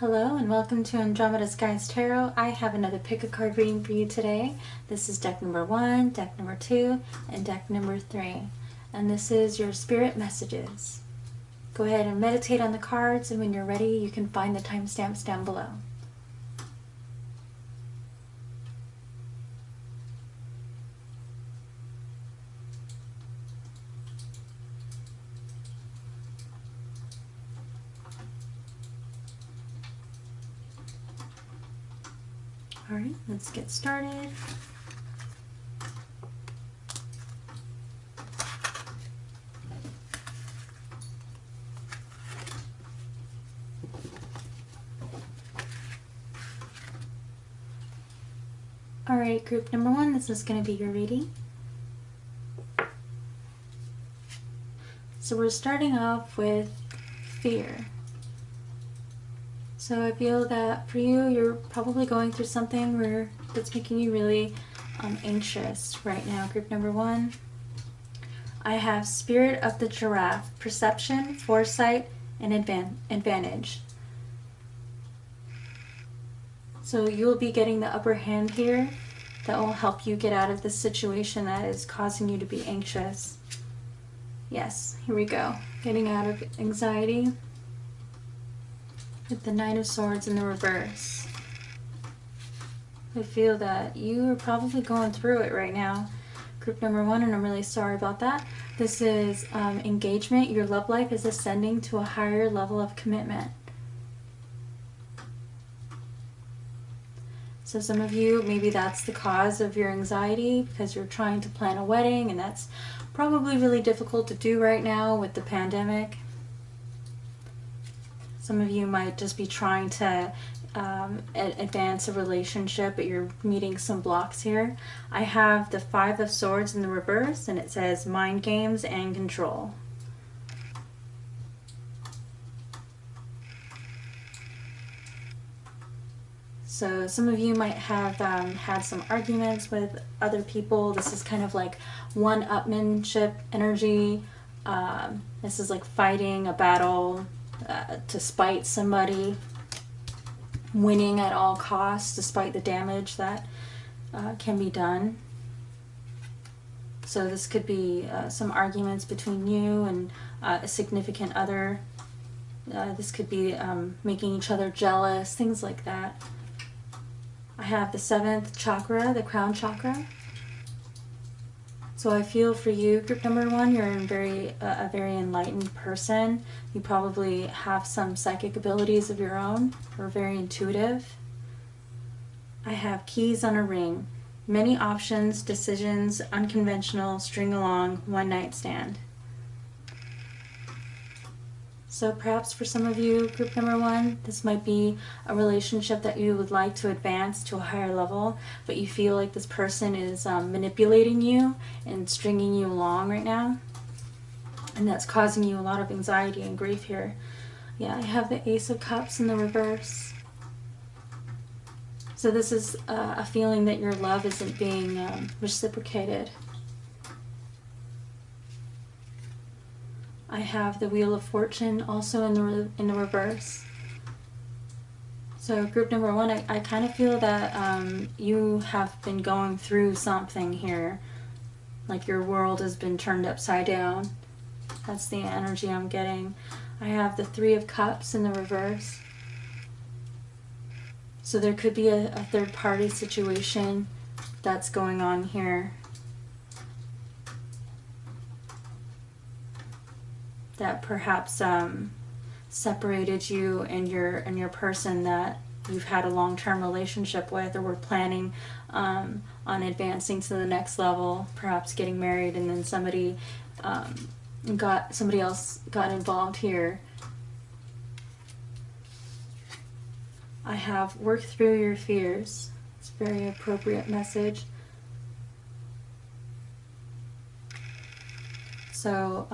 Hello and welcome to Andromeda Skies Tarot. I have another pick a card reading for you today. This is deck number 1, deck number 2, and deck number 3. And this is your spirit messages. Go ahead and meditate on the cards, and when you're ready you can find the timestamps down below. Alright, let's get started. Alright, group number 1, this is going to be your reading. So we're starting off with fear. So I feel that for you, you're probably going through something that's making you really anxious right now. Group number 1, I have Spirit of the Giraffe, Perception, Foresight, and Advantage. So you'll be getting the upper hand here that will help you get out of this situation that is causing you to be anxious. Yes, here we go. Getting out of anxiety. With the Knight of Swords in the reverse. I feel that you are probably going through it right now. Group number 1, and I'm really sorry about that. This is engagement. Your love life is ascending to a higher level of commitment. So some of you, maybe that's the cause of your anxiety because you're trying to plan a wedding, and that's probably really difficult to do right now with the pandemic. Some of you might just be trying to advance a relationship, but you're meeting some blocks here. I have the 5 of Swords in the reverse, and it says mind games and control. So some of you might have had some arguments with other people. This is kind of like one-upmanship energy. This is like fighting a battle to spite somebody, winning at all costs despite the damage that can be done. So this could be some arguments between you and a significant other. This could be making each other jealous, things like that. I have the 7th chakra, the crown chakra. So I feel for you, group number 1, you're a very enlightened person. You probably have some psychic abilities of your own, or very intuitive. I have keys on a ring. Many options, decisions, unconventional, string along, one night stand. So perhaps for some of you, group number 1, this might be a relationship that you would like to advance to a higher level, but you feel like this person is manipulating you and stringing you along right now. And that's causing you a lot of anxiety and grief here. Yeah, I have the Ace of Cups in the reverse. So this is a feeling that your love isn't being reciprocated. I have the Wheel of Fortune also in the reverse. So group number 1, I kind of feel that you have been going through something here. Like your world has been turned upside down. That's the energy I'm getting. I have the 3 of Cups in the reverse. So there could be a third-party situation that's going on here. That perhaps separated you and your person that you've had a long-term relationship with, or were planning on advancing to the next level, perhaps getting married, and then somebody else got involved here. I have work through your fears. It's a very appropriate message. So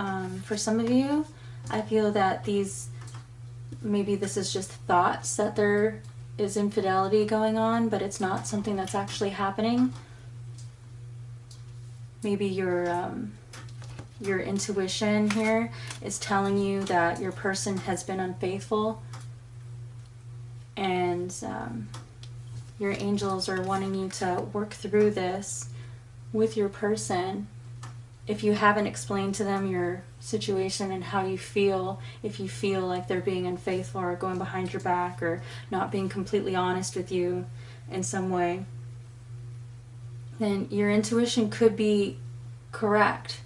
for some of you, I feel that maybe this is just thoughts that there is infidelity going on, but it's not something that's actually happening. Maybe your intuition here is telling you that your person has been unfaithful. and your angels are wanting you to work through this with your person. If you haven't explained to them your situation and how you feel, if you feel like they're being unfaithful or going behind your back or not being completely honest with you in some way, then your intuition could be correct,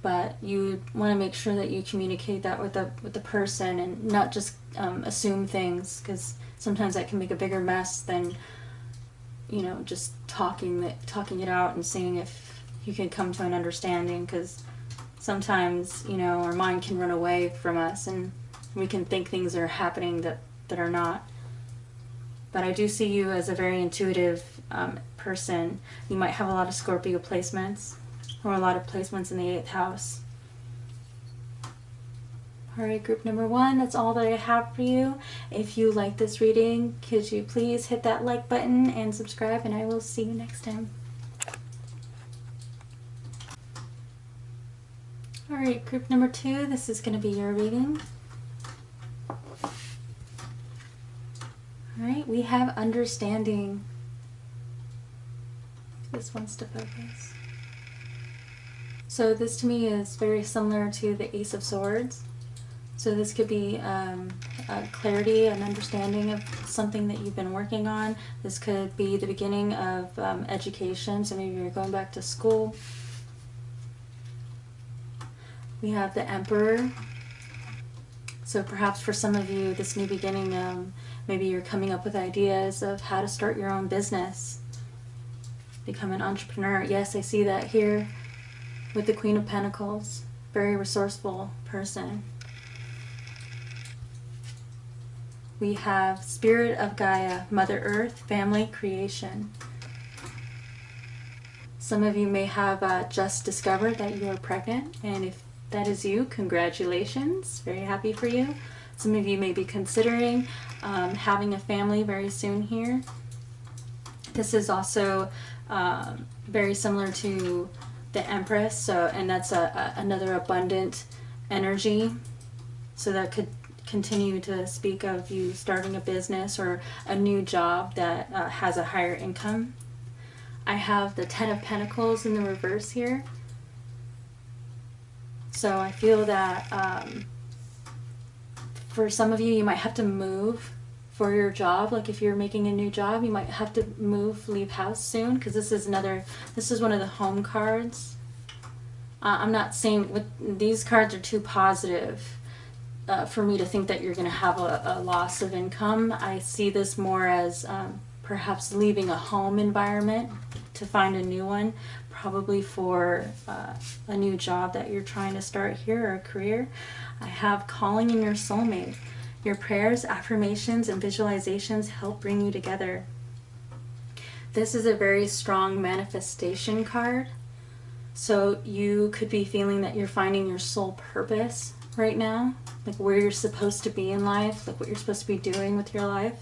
but you want to make sure that you communicate that with the person and not just assume things, because sometimes that can make a bigger mess than, you know, just talking it out and seeing if you can come to an understanding, because sometimes, you know, our mind can run away from us and we can think things are happening that are not. But I do see you as a very intuitive person. You might have a lot of Scorpio placements or a lot of placements in the 8th house. Alright, group number 1, that's all that I have for you. If you like this reading, could you please hit that like button and subscribe, and I will see you next time. Alright, group number 2, this is going to be your reading. Alright, we have understanding. This wants to focus. So this to me is very similar to the Ace of Swords. So this could be a clarity, an understanding of something that you've been working on. This could be the beginning of education, so maybe you're going back to school. We have the Emperor. So perhaps for some of you, this new beginning, maybe you're coming up with ideas of how to start your own business, become an entrepreneur. Yes, I see that here with the Queen of Pentacles. Very resourceful person. We have Spirit of Gaia, Mother Earth, family, creation. Some of you may have just discovered that you are pregnant, and if that is you, congratulations. Very happy for you. Some of you may be considering having a family very soon here. This is also very similar to the Empress, and that's another abundant energy. So that could continue to speak of you starting a business or a new job that has a higher income. I have the Ten of Pentacles in the reverse here. So I feel that for some of you, you might have to move for your job. Like if you're making a new job, you might have to leave house soon, because this is one of the home cards. I'm not saying these cards are too positive for me to think that you're going to have a loss of income. I see this more as perhaps leaving a home environment to find a new one, probably for a new job that you're trying to start here, or a career. I have calling in your soulmate. Your prayers, affirmations, and visualizations help bring you together. This is a very strong manifestation card. So you could be feeling that you're finding your soul purpose right now, like where you're supposed to be in life, like what you're supposed to be doing with your life.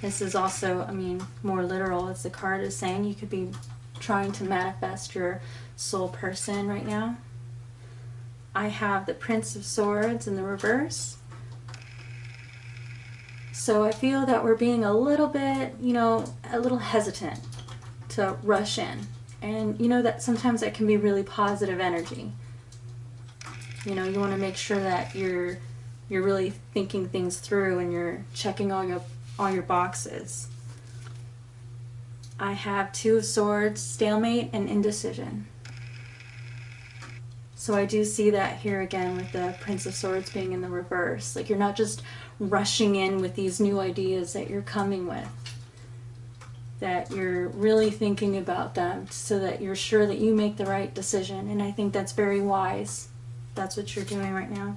This is also, I mean, more literal, as the card is saying. You could be trying to manifest your soul person right now. I have the Prince of Swords in the reverse. So I feel that we're being a little bit, a little hesitant to rush in. And that sometimes that can be really positive energy. You want to make sure that you're really thinking things through and you're checking all your boxes. I have Two of Swords, stalemate, and indecision. So I do see that here again with the Prince of Swords being in the reverse. Like you're not just rushing in with these new ideas that you're coming with. That you're really thinking about them so that you're sure that you make the right decision. And I think that's very wise. That's what you're doing right now.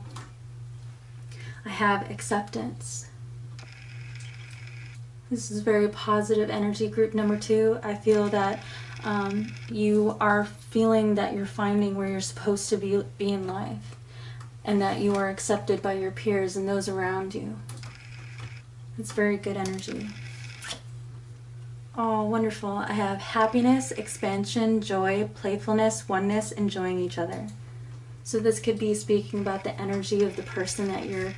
I have acceptance. This is very positive energy, group number 2. I feel that you are feeling that you're finding where you're supposed to be in life, and that you are accepted by your peers and those around you. It's very good energy. Oh, wonderful. I have happiness, expansion, joy, playfulness, oneness, enjoying each other. So this could be speaking about the energy of the person that you're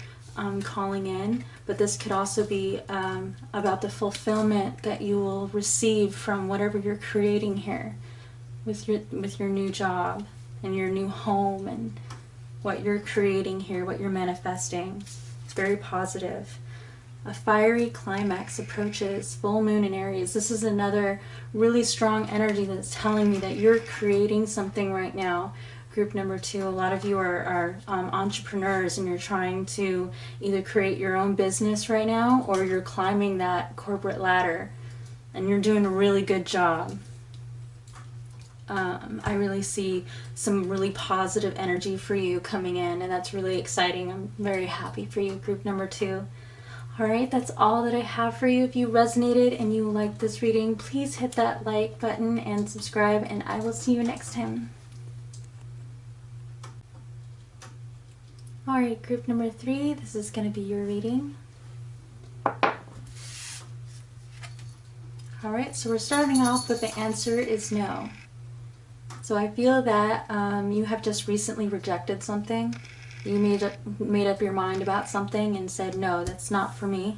calling in, but this could also be about the fulfillment that you will receive from whatever you're creating here with your new job and your new home and what you're creating here, what you're manifesting. It's very positive. A fiery climax approaches, full moon in Aries. This is another really strong energy that's telling me that you're creating something right now. Group number 2, a lot of you are entrepreneurs, and you're trying to either create your own business right now, or you're climbing that corporate ladder, and you're doing a really good job. I really see some really positive energy for you coming in, and that's really exciting. I'm very happy for you, group number 2. Alright, that's all that I have for you. If you resonated and you liked this reading, please hit that like button and subscribe, and I will see you next time. Alright, group number 3, this is going to be your reading. Alright, so we're starting off with the answer is no. So I feel that you have just recently rejected something. You made up your mind about something and said, no, that's not for me.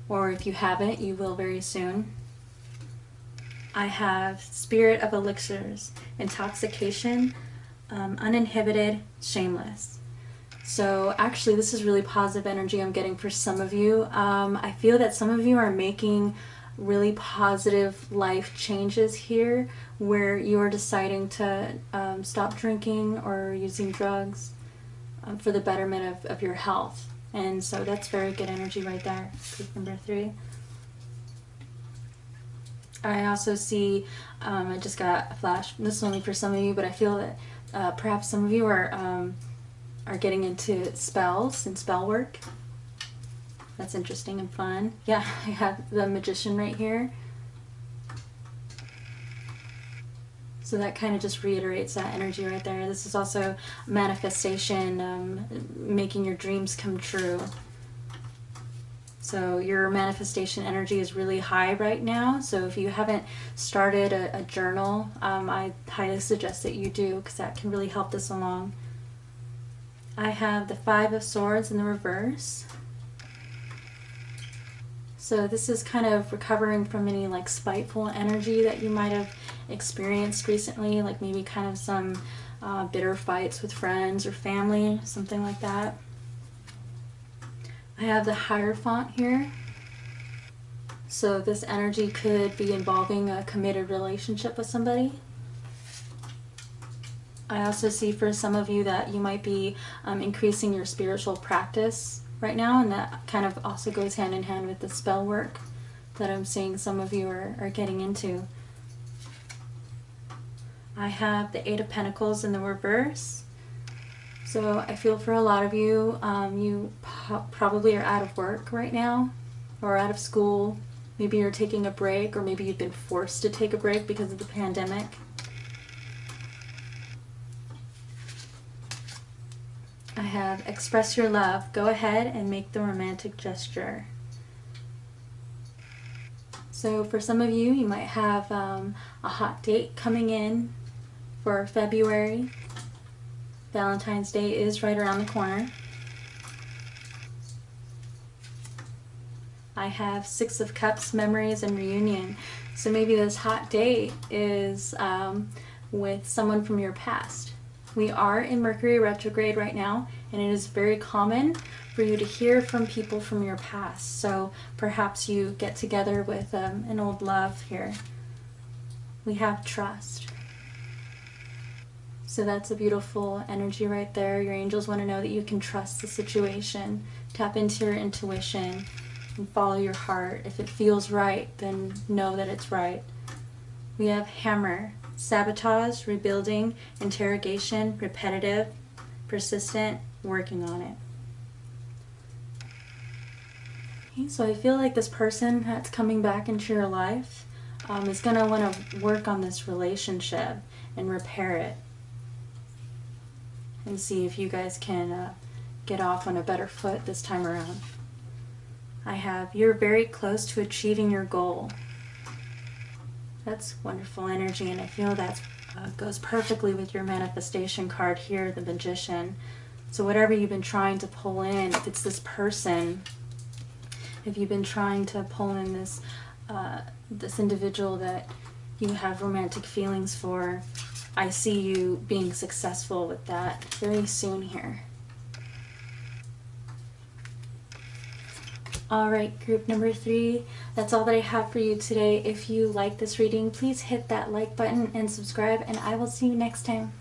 Or if you haven't, you will very soon. I have Spirit of Elixirs, intoxication, uninhibited, shameless. So actually this is really positive energy I'm getting for some of you. I feel that some of you are making really positive life changes here, where you're deciding to stop drinking or using drugs for the betterment of your health. And so that's very good energy right there, group number 3. I also see, I just got a flash, this is only for some of you, but I feel that perhaps some of you are getting into spells and spell work. That's interesting and fun. Yeah, I have the Magician right here. So that kind of just reiterates that energy right there. This is also manifestation, making your dreams come true. So your manifestation energy is really high right now. So if you haven't started a journal, I highly suggest that you do, because that can really help this along. I have the 5 of Swords in the reverse. So this is kind of recovering from any like spiteful energy that you might have experienced recently, like maybe kind of some bitter fights with friends or family, something like that. I have the Hierophant here. So this energy could be involving a committed relationship with somebody. I also see for some of you that you might be increasing your spiritual practice right now, and that kind of also goes hand in hand with the spell work that I'm seeing some of you are getting into. I have the 8 of Pentacles in the reverse. So I feel for a lot of you, you probably are out of work right now, or out of school. Maybe you're taking a break, or maybe you've been forced to take a break because of the pandemic. I have Express Your Love. Go ahead and make the romantic gesture. So for some of you, you might have a hot date coming in for February. Valentine's Day is right around the corner. I have 6 of Cups, memories and reunion. So maybe this hot date is with someone from your past. We are in Mercury retrograde right now, and it is very common for you to hear from people from your past. So perhaps you get together with an old love here. We have trust. So that's a beautiful energy right there. Your angels want to know that you can trust the situation. Tap into your intuition and follow your heart. If it feels right, then know that it's right. We have Hammer. Sabotage, rebuilding, interrogation, repetitive, persistent, working on it. Okay, so I feel like this person that's coming back into your life is going to want to work on this relationship and repair it. And see if you guys can get off on a better foot this time around. I have, you're very close to achieving your goal. That's wonderful energy, and I feel that goes perfectly with your manifestation card here, the Magician. So whatever you've been trying to pull in, if it's this person, if you've been trying to pull in this this individual that you have romantic feelings for, I see you being successful with that very soon here. Alright, group number 3, that's all that I have for you today. If you like this reading, please hit that like button and subscribe, and I will see you next time.